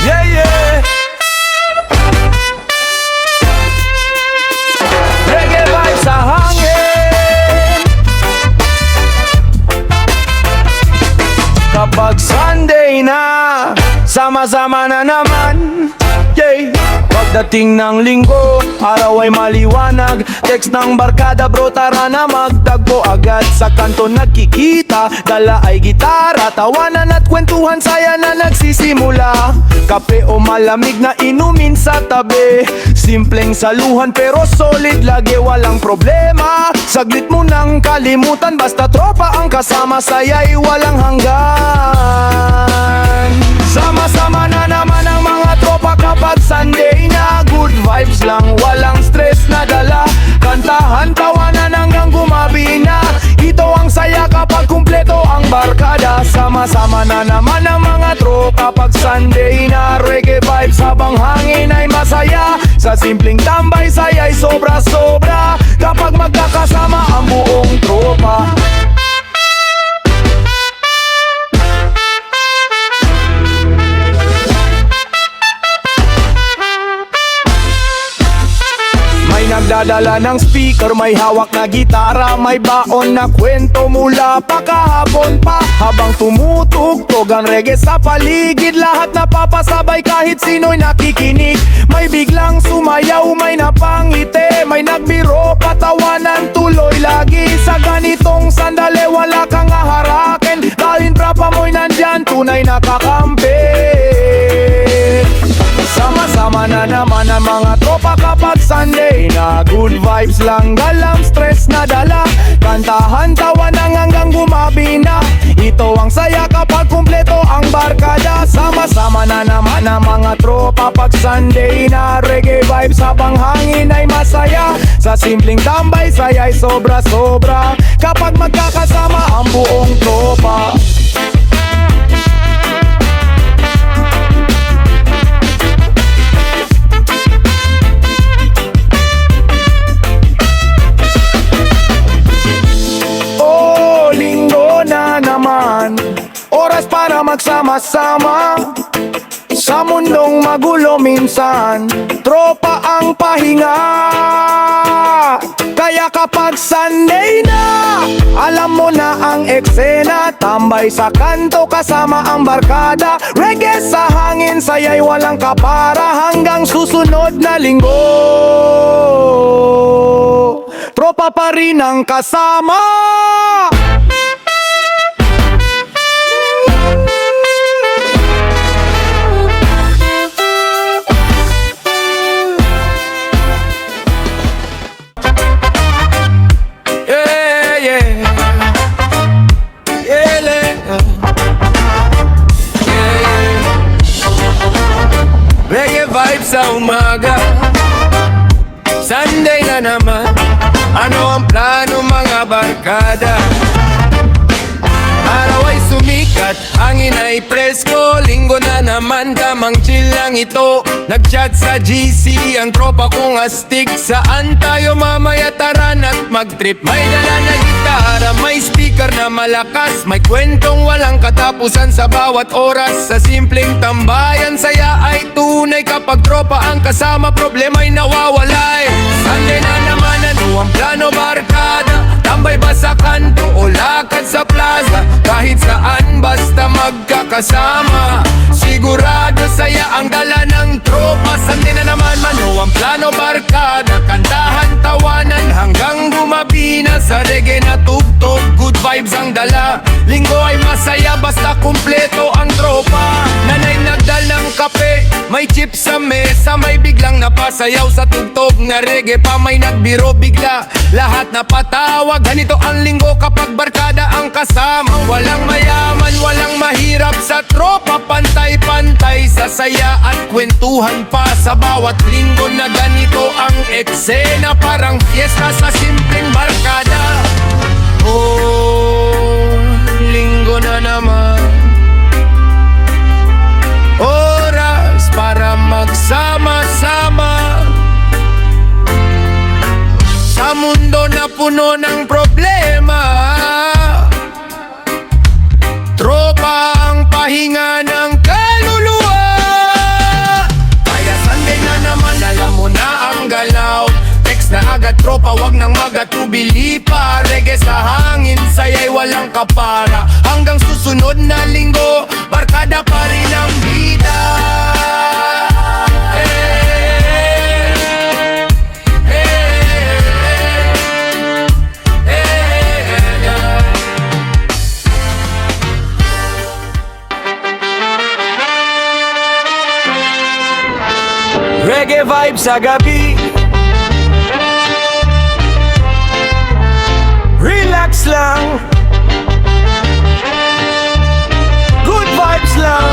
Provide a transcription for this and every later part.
Yeah, yeah. Reggae vibes sa hangin. Kapag Sunday na, sama-sama na naman. Yeah. Pagdating ng linggo, araw ay maliwanag. Text ng barkada, bro, tara na magtagpo agad. Sa kanto nagkikita, dala ay gitara. Tawanan at kwentuhan, saya na nagsisimula. Kape o malamig na inumin sa tabi. Simpleng saluhan pero solid, lagi walang problema. Saglit mo nang kalimutan, basta tropa ang kasama. Saya'y walang hanggan. Sama-sama na naman ang mga tropa kapag Sunday na. Good vibes lang, walang stress na dala. Kantahan, tawanan hanggang gumabi na. Ito ang saya kapag kumpleto ang barkada. Sama-sama na naman ang mga tropa kapag Sunday na. Reggae vibes habang hangin ay masaya. Sa simpleng tambay, saya'y sobra-sobra kapag magkakasama ang buong tropa. Nagdadala ng speaker, may hawak na gitara. May baon na kwento mula pa kahapon pa. Habang tumutugtog ang reggae sa paligid, lahat napapasabay kahit sino'y nakikinig. May biglang sumayaw, may napangiti, may nagbiro, patawanan tuloy lagi. Sa ganitong sandali wala kang haharakin, dahil trapa mo'y nandyan, tunay nakakampi. Sama-sama na naman ang mga tropa kapag Sunday na. Good vibes lang, walang stress na dala. Kantahan, tawanan hanggang gumabi na. Ito ang saya kapag kumpleto ang barkada. Sama-sama na naman ang mga tropa pag Sunday na. Reggae vibes habang hangin ay masaya. Sa simpleng tambay, saya'y sobra-sobra kapag magkakasama ang buong tropa. Oras para magsama-sama sa mundong magulo minsan. Tropa ang pahinga. Kaya kapag Sunday na, alam mo na ang eksena. Tambay sa kanto kasama ang barkada. Reggae sa hangin, saya'y walang kapara. Hanggang susunod na linggo, tropa pa rin ang kasama. Reggae vibes sa umaga, Sunday na naman. Ano ang plano mga barkada? Araw ay sumikat, hangin ay presko. Linggo na naman, tamang chill lang ito. Nag-chat sa GC ang tropa kong astig. Saan tayo mamaya, tara na't mag-trip. May dala na gitara, may speaker na malakas. May kwentong walang katapusan sa bawat oras. Sa simpleng tambayan, saya ay tunay. Kapag tropa ang kasama, problema'y nawawalay. Sunday na naman, ano ang plano barkada? Tambay ba sa kanto o lakad sa plaza? Kahit saan basta magkakasama. Sigurado saya ang dala ng tropa. Sunday na naman, mano ang plano barkada? Kantahan, tawanan hanggang gumabi na. Sa reggae na tugtog, good vibes ang dala. Linggo ay masaya basta kumpleto ang tropa. Nanay nagdal ng kape, may chips sa mesa. May biglang napasayaw sa tugtog na reggae pa. May nagbiro bigla, lahat napatawa. Ganito ang linggo kapag barkada ang kasama. Walang mayaman, walang mahirap sa tropa. Pantay-pantay sa saya at kwentuhan pa. Sa bawat linggo na ganito ang eksena. Parang fiesta sa simpleng barkada. Oh, linggo na naman. Oras para magsama-sama sa mundo na puno ng problema. tropa, wag nang magatubili pa. Reggae sa hangin, saya'y walang kapara. Hanggang susunod na linggo, barkada pa rin ang bida. Reggae vibe sa gabi, relax lang, good vibes lang.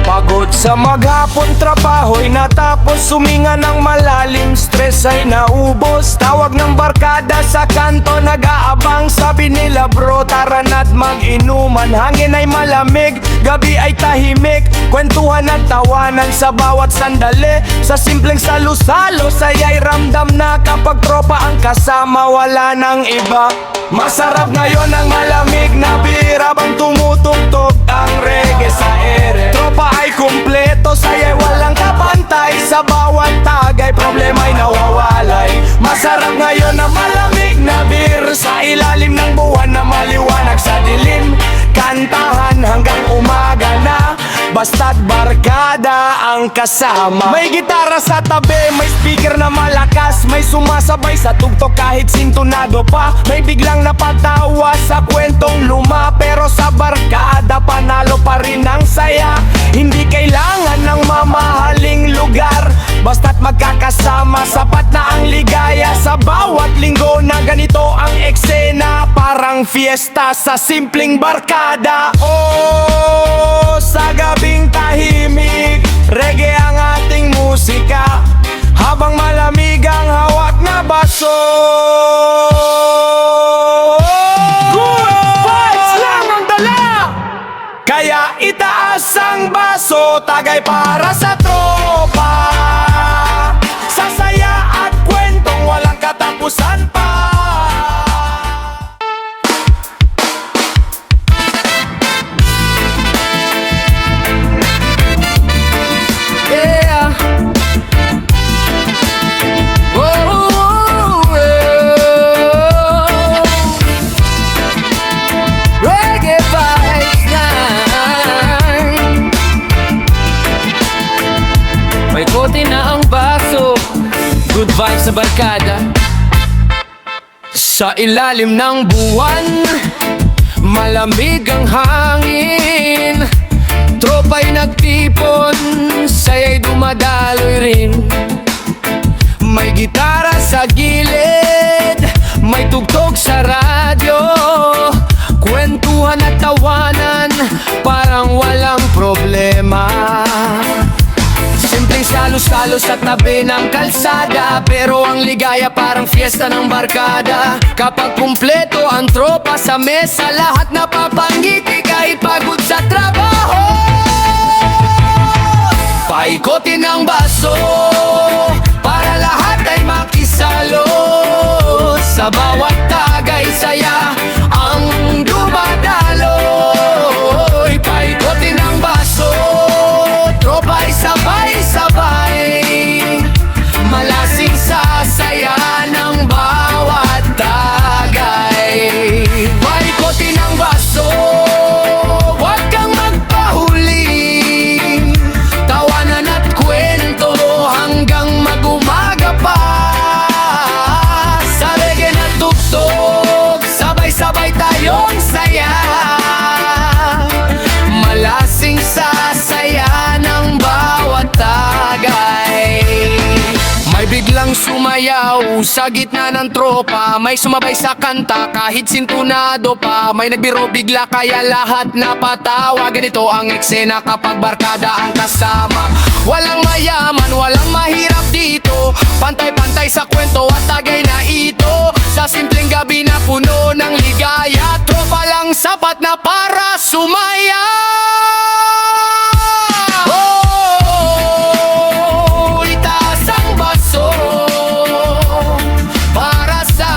Pagod sa maghapon, trabaho'y natapos, suminga ng malalim, stress ay naubos. Tawag ng barkada sa kanto, nag-aabang. Sabi nila bro, tara na't mag-inuman. Hangin ay malamig, gabi ay tahimik, kwentuhan at tawanan sa bawat sandali. Sa simpleng salo-salo, saya'y ramdam na kapag tropa ang kasama, wala nang iba. Masarap ngayon ang malamig na bira, bang tumutugtog ang reggae sa ere. Tropa ay kumpleto, saya'y walang kapantay, sa bawat tagay problema'y nawawalay. Masarap ngayon ang malamig na beer, sa ilalim ng buwan na maliwanag sa dilim. Kantahan hanggang umaga na, basta't barkada ang kasama. May gitara sa tabi, may speaker na malakas, may sumasabay sa tugtog kahit sintonado pa. May biglang napatawa sa kwentong luma, pero sa barkada panalo pa rin ang saya. Hindi kailangan ng mamahaling lugar, basta't magkakasama, sapat na ang ligaya. Sa bawat linggo na ganito ang eksena, parang fiesta sa simpleng barkada. Oh, sa gabing tahimik, reggae ang ating musika, habang malamig ang hawak na baso. Good vibes lang ang dala, kaya itaas ang baso, tagay para sa tropa, sa saya at kwentong walang katapusan pa. Yeah. Oh, reggae vibes night. May kote na ang baso, good vibes sa barkada. Sa ilalim ng buwan, malamig ang hangin, tropa'y nagtipon, saya'y dumadaloy rin. May gitara sa gilid, may tugtog sa radyo, kwentuhan at tawanan, parang walang problema. Simpleng salo-salo sa tabi ng kalsada, pero ang ligaya parang fiesta ng barkada. Kapag kumpleto ang tropa sa mesa, lahat napapangiti kahit pagod sa trabaho. Paikotin ang baso, para lahat ay makisalo. Sa bawat tagay saya ang dumadaloy. Paikotin ang baso, tropa'y sabay-sabay, malasing sa saya ng bawat tagay. Paikotin ang baso, huwag kang magpahuli, tawanan at kwento hanggang mag-umaga pa. Sa reggae na tugtog, sabay-sabay tayong saya, malasing sa saya ng bawat tagay. May biglang sumayaw sa gitna ng tropa, may sumabay sa kanta kahit sintunado pa. May nagbiro bigla kaya lahat napatawa. Ganito ang eksena kapag barkada ang kasama. Walang mayaman, walang mahirap dito, pantay-pantay sa kwento at tagay na ito. Sa simpleng gabi na puno ng ligaya, tropa lang sapat na para sumaya. Oh, itaas ang baso, para sa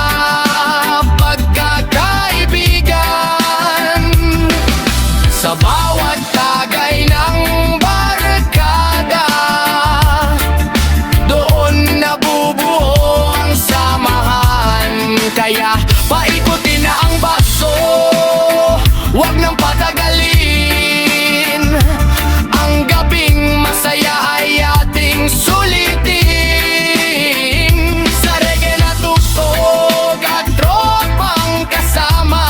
pagkakaibigan. Sa bawat tagay ng barkada, doon nabubuo ang samahan. patagalin. Ang gabing masaya ay ating sulitin. Sa reggae na tugtog at tropang kasama,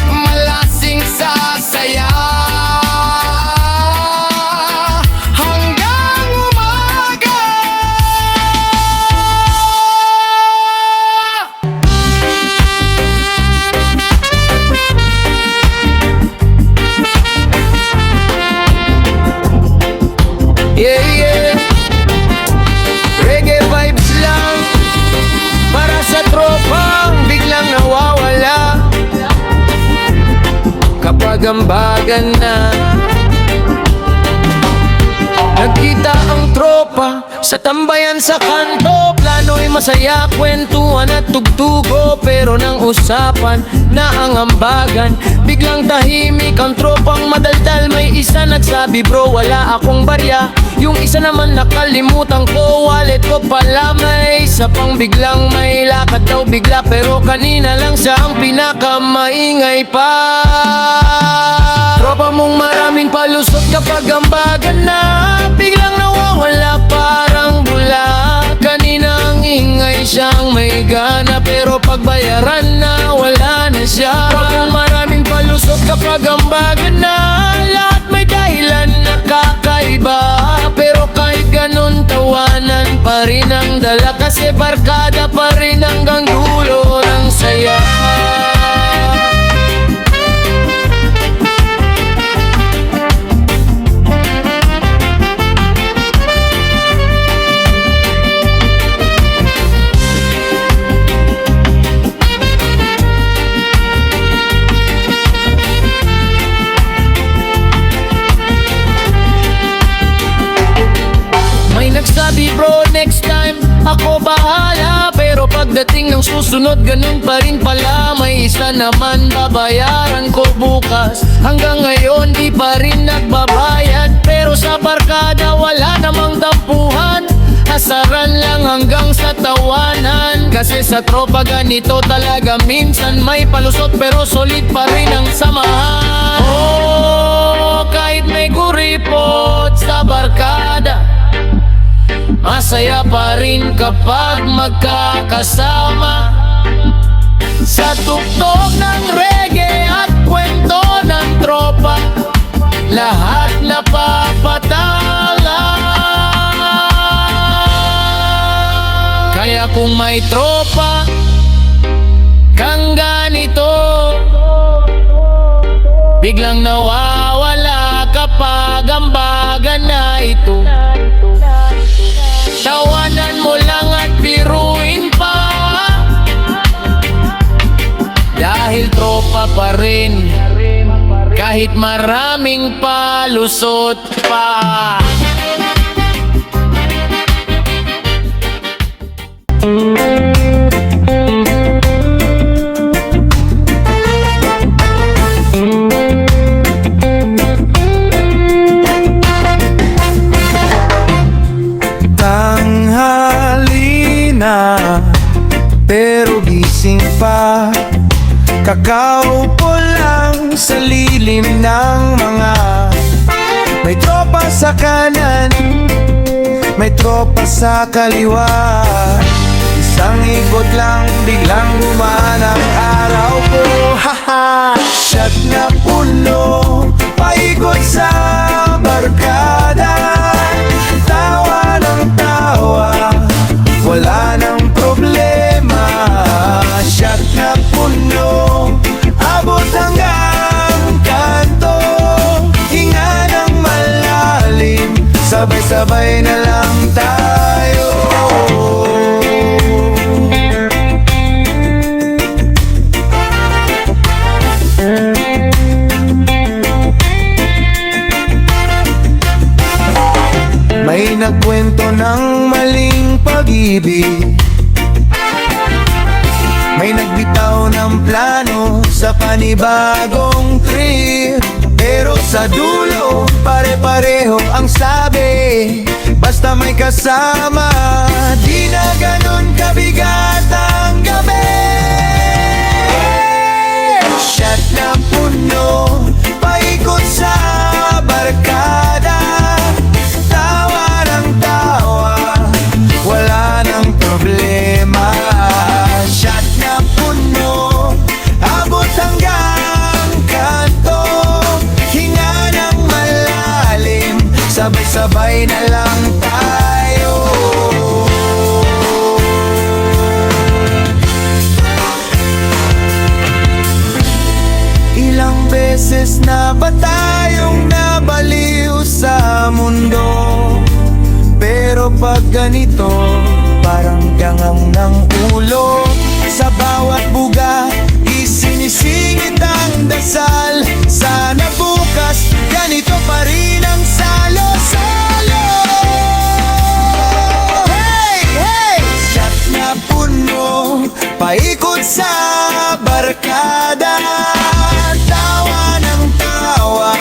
malasing sasaya hanggang umaga. Yeah, yeah. Reggae vibes lang para sa tropang biglang nawawala kapag ambagan na. Nagkita ang tropa sa tambayan sa kanto. Plano'y masaya, kwentuhan at tugtugo, pero nang usapan na ang ambagan, biglang tahimik ang tropang madaldal. May isa nagsabi, bro, wala akong barya. Yung isa naman nakalimutan ko, wallet ko pala. May isa pang biglang may lakad daw bigla, pero kanina lang siya ang pinakamaingay pa. Tropa mong maraming palusot kapag ambagan na, biglang nawawala parang bula. Kanina ang ingay siyang may gana, pero pagbayaran na wala na siya. Tropa mong maraming palusot kapag ambagan na, lahat may dahilan na kakaiba, pero kahit ganun tawanan pa rin ang dala, kasi barkada pa rin hanggang dulo ng saya. May nagsabi, bro, next time ako bahala, pero pagdating ng susunod ganun pa rin pala. May isa naman babayaran ko bukas, hanggang ngayon di pa rin nagbabayad. Pero sa barkada wala namang dampuhan, hasaran lang hanggang sa tawanan. Kasi sa tropa ganito talaga, minsan may palusot pero solid pa rin ang samahan. Oh, kahit may kuripot sa barkada, masaya pa rin kapag magkakasama. Sa tugtog ng reggae at kwento ng tropa, lahat napapatala. Kaya kung may tropa kang ganito, biglang nawawala kapag ambagan na ito, tawanan mo lang at biruin pa, dahil tropa pa rin kahit maraming palusot pa. Tanghali na, pero gising pa. Kakaupo lang sa lilim ng mga, may tropa sa kanan, may tropa sa kaliwa. Isang ikot lang, biglang gumaan ang araw ko. Haha, shot na puno, paikot sa barkada. Tawa ng tawa, wala nang problema. Shot na puno, abot hanggang kanto. Hinga ng malalim, sabay-sabay na lang tayo. May nagkwento ng maling pag-ibig, may nagbitaw ng plano sa panibagong trip. Pero sa dulo, pare-pareho ang sabi, basta may kasama, di na ganun kabigat ang gabi. Shot na Ilang beses na ba tayong nabaliw sa mundo? Pero pag ganito, parang gangang ng ulo. Sa bawat buga, isinisingit ang dasal. Sana bukas, ganito pa rin ang salo-salo. Hey, hey! Shot na puno, paikot sa barkada. Tawa ng tawa,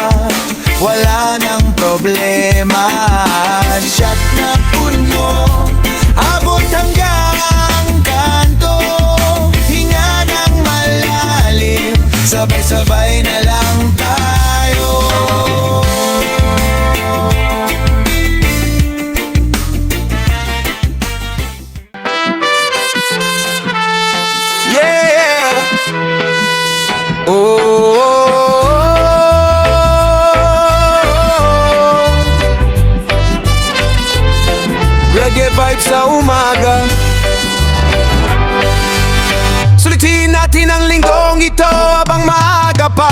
wala nang problema. Shot na puno, abot hanggang kanto. Hinga ng malalim, sabay-sabay na lang tayo. Yeah! Reggae vibes sa umaga. Sulitin natin ang linggong ito habang maaga pa.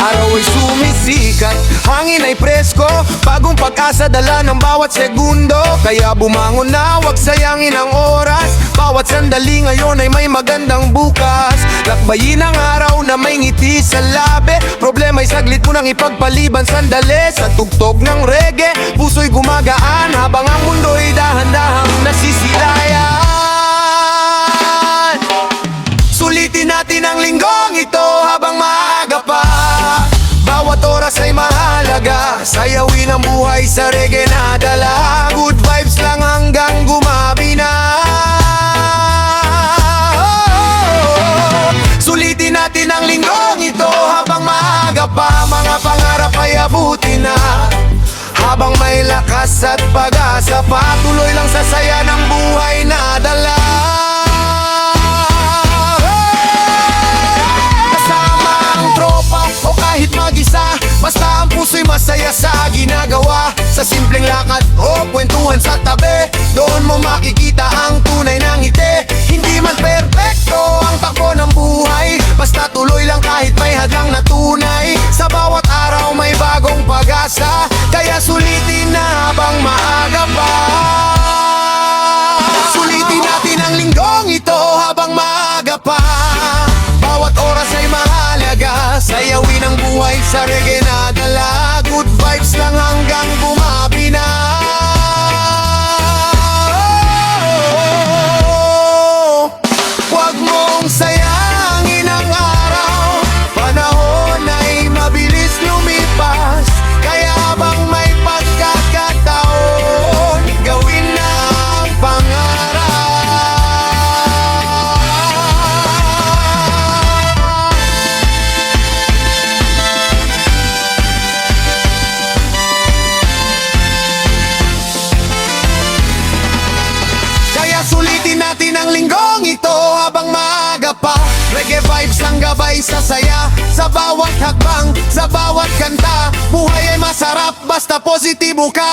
Araw ay sumisikat, hangin ay presko. Bagong pag-asa dala ng bawat segundo. Kaya bumangon na, wag sayangin ang oras. Bawat sandali ngayon ay may magandang bukas. Lakbayin ang araw na may ngiti sa labi. Problema ay saglit mo nang ipagpaliban sandali. Sa tugtog ng reggae, puso'y gumagaan habang ang mundo'y dahan-dahang nasisilayan. Sulitin natin ang linggong ito habang maaga pa. Bawat oras ay mahalaga, sayawin ang buhay sa reggae na dala. Good vibes lang hanggang gumabi na. Sulitin natin ang linggong ito habang maaga pa. Mga pangarap ay abutin na. Habang may lakas at pag-asa pa, tuloy lang sa saya ng buhay na dala. O kahit mag-isa, basta ang puso'y masaya sa ginagawa. Sa simpleng lakad o kwentuhan sa tabi, doon mo makikita ang tunay ng ngiti. Hindi man perpekto ang takbo ng buhay, basta tuloy lang kahit may hadlang na tunay. Sa bawat araw may bagong pag-asa, kaya sulitin na habang maaga pa. Sulitin natin ang linggong ito habang maaga pa. Bawat oras ay mahalaga, sayawin ang buhay sa reggae na dala. Good vibes lang hanggang bumabi na. Huwag mong sayangin ang araw, panahon ay mabilis lumipas. Kaya habang may pagkakataon, gawin na ang pangarap. Sulitin natin ang linggong ito habang maaga pa. Reggae vibes ang gabay sa saya, sa bawat hakbang, sa bawat kanta. Buhay ay masarap basta positibo ka.